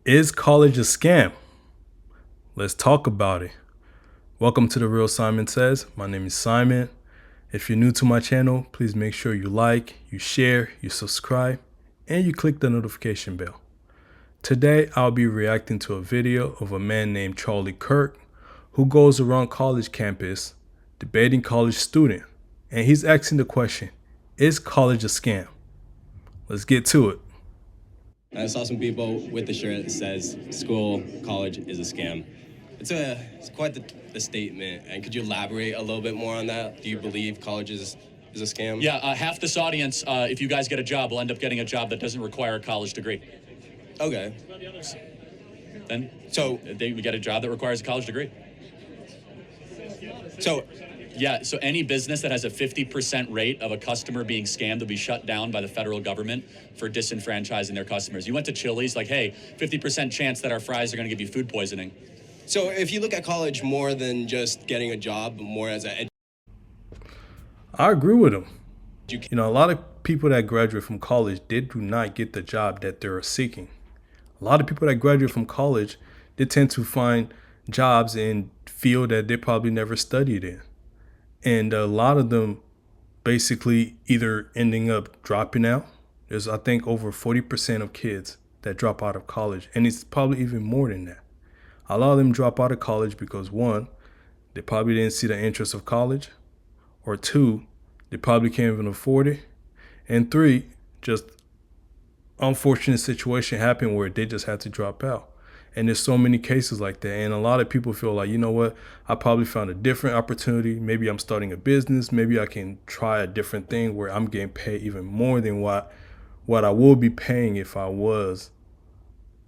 Is college a scam? Let's talk about it. Welcome to The Real Simon Says. My name is Simon. If you're new to my channel, please make sure you like, you share, you subscribe, and you click the notification bell. Today, I'll be reacting to a video of a man named Charlie Kirk who goes around college campus debating college students, and he's asking the question, is college a scam? Let's get to it. I saw some people with the shirt that says school, college is a scam. It's quite the statement. And could you elaborate a little bit more on that? Do you believe college is a scam? Yeah, half this audience, if you guys get a job, will end up getting a job that doesn't require a college degree. Okay. Then So they get a job that requires a college degree. so Yeah, so any business that has a 50% rate of a customer being scammed will be shut down by the federal government for disenfranchising their customers. You went to Chili's, like, hey, 50% chance that our fries are going to give you food poisoning. so if you look at college more than just getting a job, more as a I agree with him. You know, a lot of people that graduate from college, they do not get the job that they're seeking. A lot of people that graduate from college, they tend to find jobs in field that they probably never studied in. And a lot of them basically either ending up dropping out. There's, I think, over 40% of kids that drop out of college, and it's probably even more than that. A lot of them drop out of college because, one, they probably didn't see the interest of college, or two, they probably can't even afford it, and three, just unfortunate situation happened where they just had to drop out. And there's so many cases like that. And a lot of people feel like, you know what, I probably found a different opportunity. Maybe I'm starting a business. Maybe I can try a different thing where I'm getting paid even more than what I will be paying if I was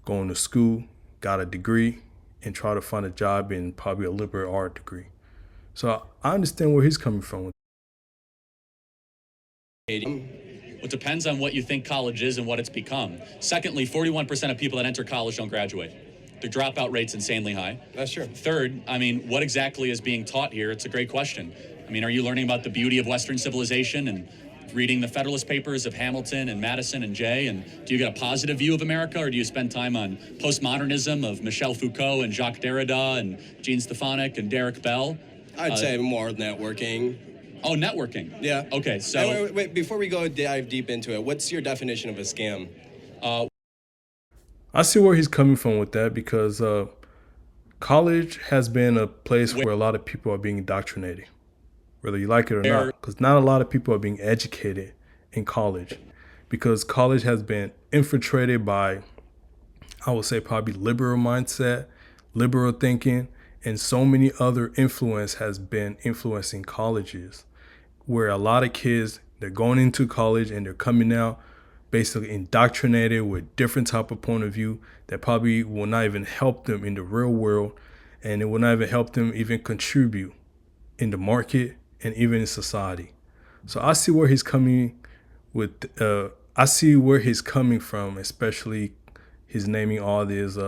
going to school, got a degree, and try to find a job in probably a liberal art degree. So I understand where he's coming from. It depends on what you think college is and what it's become. Secondly, 41% of people that enter college don't graduate. The dropout rate's insanely high. That's true. Third, I mean, what exactly is being taught here? It's a great question. I mean, are you learning about the beauty of Western civilization and reading the Federalist Papers of Hamilton and Madison and Jay? And do you get a positive view of America, or do you spend time on postmodernism of Michel Foucault and Jacques Derrida and Gene Stefanik and Derek Bell? I'd say more networking. Oh, networking. Yeah. Okay, so wait, before we go dive deep into it, what's your definition of a scam? I see where he's coming from with that because college has been a place where a lot of people are being indoctrinated, whether you like it or not, because not a lot of people are being educated in college because college has been infiltrated by, I would say, probably liberal mindset, liberal thinking, and so many other influence has been influencing colleges where a lot of kids, they're going into college and they're coming out basically indoctrinated with different type of point of view that probably will not even help them in the real world, and it will not even help them even contribute in the market and even in society. So I see where he's coming with, I see where he's coming from, especially his naming all these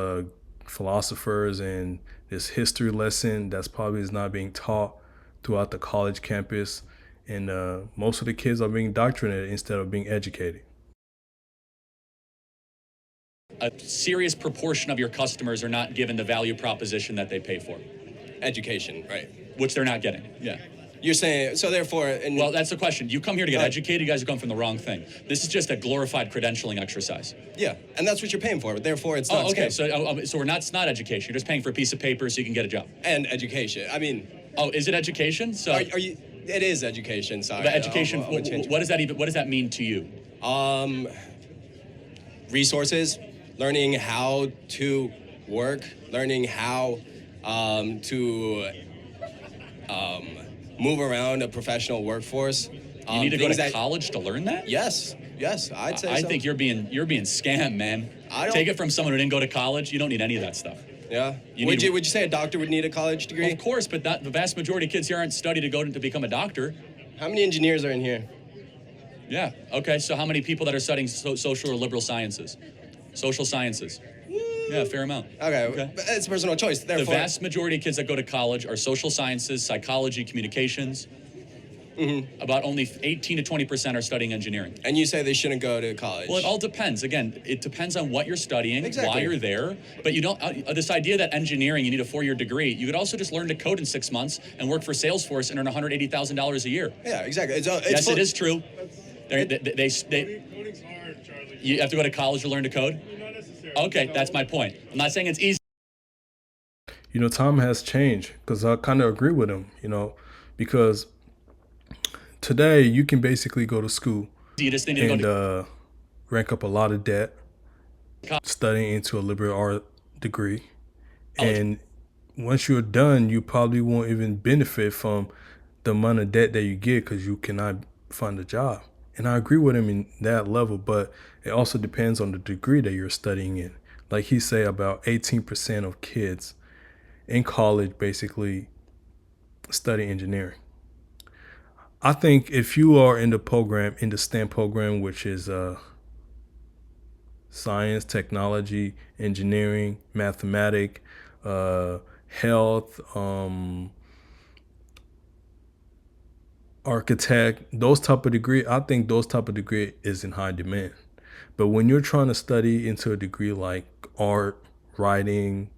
philosophers and this history lesson that's probably is not being taught throughout the college campus. And most of the kids are being indoctrinated instead of being educated. a serious proportion of your customers are not given the value proposition that they pay for, Education, right? which they're not getting. Yeah. You're saying, so therefore... And Well, that's the question. You come here to get educated, you guys are coming from the wrong thing. This is just a glorified credentialing exercise. yeah, and that's what you're paying for, but therefore it's not Oh, okay. scam. So it's not education. You're just paying for a piece of paper so you can get a job. And education. I mean... Oh, is it education? So Are you... It is education, sorry. the education, I'll change it. what does that mean to you? Resources, learning how to work, learning how to move around a professional workforce. You need to go to college to learn that? Yes, I'd say I so. think you're being scammed, man. I don't- Take it from someone who didn't go to college. You don't need any of that stuff. Yeah. You Would need- you say a doctor would need a college degree? Well, of course, but the vast majority of kids here aren't studied to become a doctor. How many engineers are in here? Yeah. Okay. So how many people that are studying social or liberal sciences? Social sciences. Yeah, fair amount. Okay. But it's a personal choice. The Therefore, vast majority of kids that go to college are social sciences, psychology, communications. about only 18 to 20% are studying engineering. And you say they shouldn't go to college. Well, it all depends. Again, it depends on what you're studying, Exactly. why you're there. But you don't. This idea that engineering, you need a 4-year degree. You could also just learn to code in 6 months and work for Salesforce and earn $180,000 a year. Yeah, exactly. It's Yes, it is true. Coding's hard, Charlie. You have to go to college to learn to code? Not necessarily. Okay, that's my point. I'm not saying it's easy. You know, time has changed because I kind of agree with him, you know, because today you can basically go to school You just need to and go to rank up a lot of debt, studying into a liberal art degree. college. And once you're done, you probably won't even benefit from the amount of debt that you get because you cannot find a job. And I agree with him in that level, but it also depends on the degree that you're studying in. Like he say, about 18% of kids in college basically study engineering. I think if you are in the program, in the STEM program, which is science, technology, engineering, mathematics, health, architect, those type of degree, I think those type of degree is in high demand. But when you're trying to study into a degree like art, writing,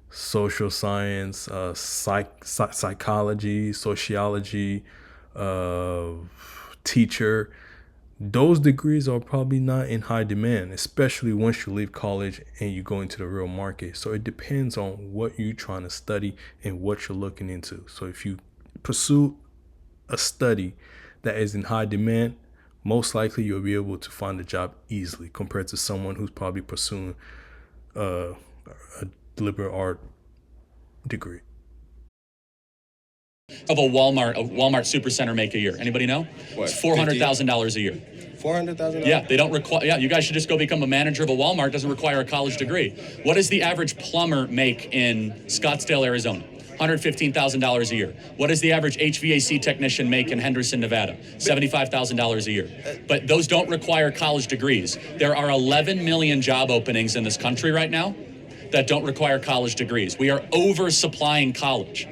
social science, psychology, sociology, teacher, those degrees are probably not in high demand, especially once you leave college and you go into the real market. So it depends on what you're trying to study and what you're looking into. So if you pursue a study that is in high demand, most likely you'll be able to find a job easily compared to someone who's probably pursuing a liberal art degree. Of a Walmart supercenter make a year? Anybody know? What, It's $400,000 a year. $400,000? Yeah, they don't require. Yeah, you guys should just go become a manager of a Walmart. Doesn't require a college degree. What does the average plumber make in Scottsdale, Arizona? $115,000 a year. What does the average HVAC technician make in Henderson, Nevada? $75,000 a year. But those don't require college degrees. There are 11 million job openings in this country right now that don't require college degrees. We are oversupplying college.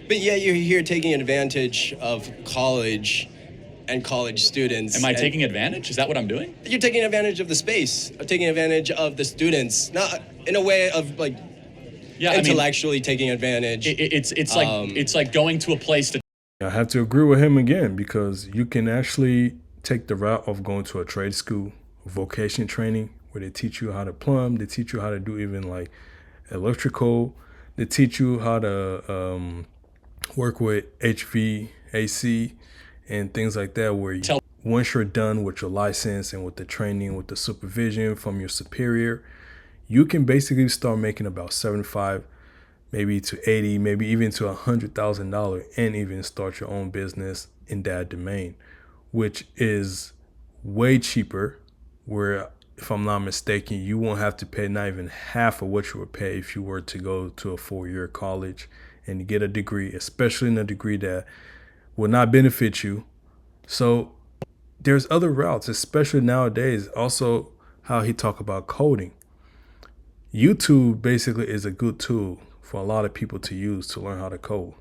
But yeah, you're here taking advantage of college and college students. Am I taking advantage? Is that what I'm doing? You're taking advantage of the space, of taking advantage of the students, not in a way of like Yeah, intellectually taking advantage. It's like going to a place to. I have to agree with him again because you can actually take the route of going to a trade school, vocation training, where they teach you how to plumb, they teach you how to do even like electrical, they teach you how to work with HVAC and things like that, where you, once you're done with your license and with the training, with the supervision from your superior, you can basically start making about 75, maybe to 80, maybe even to $100,000 and even start your own business in that domain, which is way cheaper, where if I'm not mistaken, you won't have to pay not even half of what you would pay if you were to go to a 4-year college and get a degree, especially in a degree that will not benefit you. So there's other routes, especially nowadays. Also, how he talk about coding. YouTube basically is a good tool for a lot of people to use to learn how to code.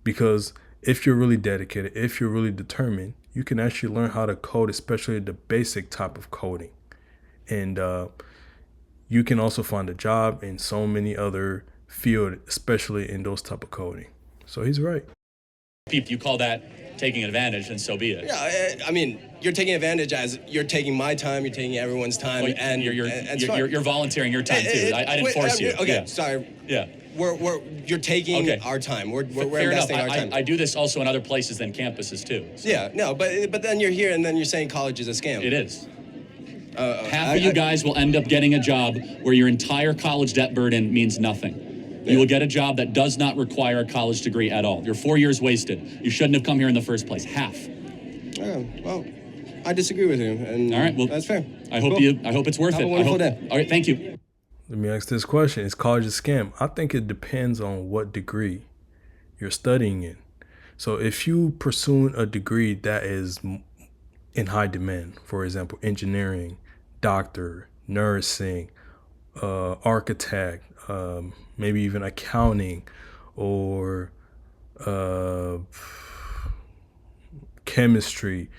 Because if you're really dedicated, if you're really determined, you can actually learn how to code, especially the basic type of coding. And you can also find a job in so many other fields, especially in those type of coding. So he's right. If you call that taking advantage, then so be it. Yeah, I mean, you're taking advantage as you're taking my time, you're taking everyone's time, Well, and you're volunteering your time too. I didn't force you. Okay, Yeah. sorry. Yeah. You're taking Okay. our time. We're Fair enough. investing our time. I do this also in other places than campuses too. So Yeah, no, but then you're here and then you're saying college is a scam. it is. Half of you guys will end up getting a job where your entire college debt burden means nothing. You will get a job that does not require a college degree at all. You're 4 years wasted. You shouldn't have come here in the first place. Half. Oh, well, I disagree with you, and All right. Well, that's fair. I hope Cool. I hope it's worth Have it. a wonderful I hope, day. All right. Thank you. Let me ask this question. Is college a scam? I think it depends on what degree you're studying in. So if you pursuing a degree that is in high demand, for example, engineering, doctor, nursing, architect, maybe even accounting, or chemistry.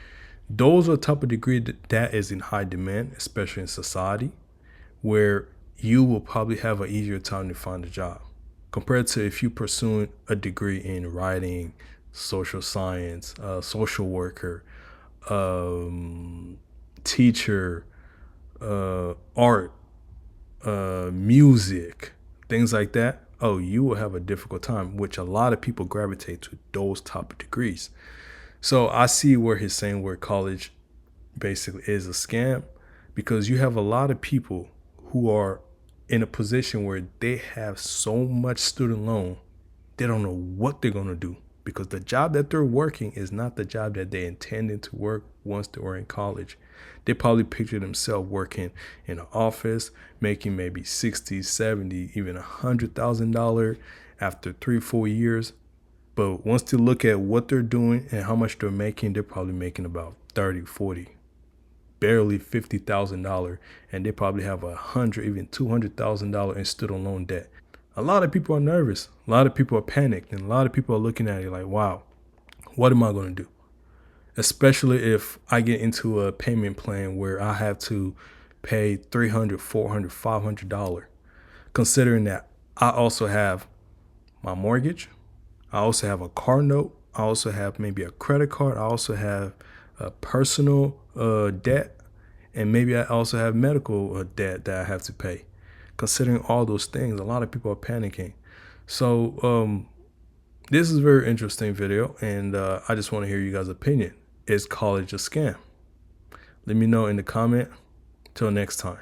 Those are the type of degree that is in high demand, especially in society, where you will probably have an easier time to find a job compared to if you pursuing a degree in writing, social science, social worker, teacher, art, music, things like that. Oh, you will have a difficult time, which a lot of people gravitate to those type of degrees. So I see where he's saying where college basically is a scam, because you have a lot of people who are in a position where they have so much student loan, they don't know what they're going to do, because the job that they're working is not the job that they intended to work once they were in college. They probably picture themselves working in an office, making maybe 60, 70, even $100,000 after 3-4 years. But once they look at what they're doing and how much they're making, they're probably making about 30, 40, barely $50,000, and they probably have $100, even $200,000 in student loan debt. A lot of people are nervous. A lot of people are panicked, and a lot of people are looking at it like, wow, what am I going to do? Especially if I get into a payment plan where I have to pay $300, $400, $500, considering that I also have my mortgage, I also have a car note, I also have maybe a credit card, I also have a personal debt, and maybe I also have medical debt that I have to pay. Considering all those things, a lot of people are panicking. So this is a very interesting video, and I just want to hear you guys' opinion. Is college a scam? Let me know in the comment. Till next time.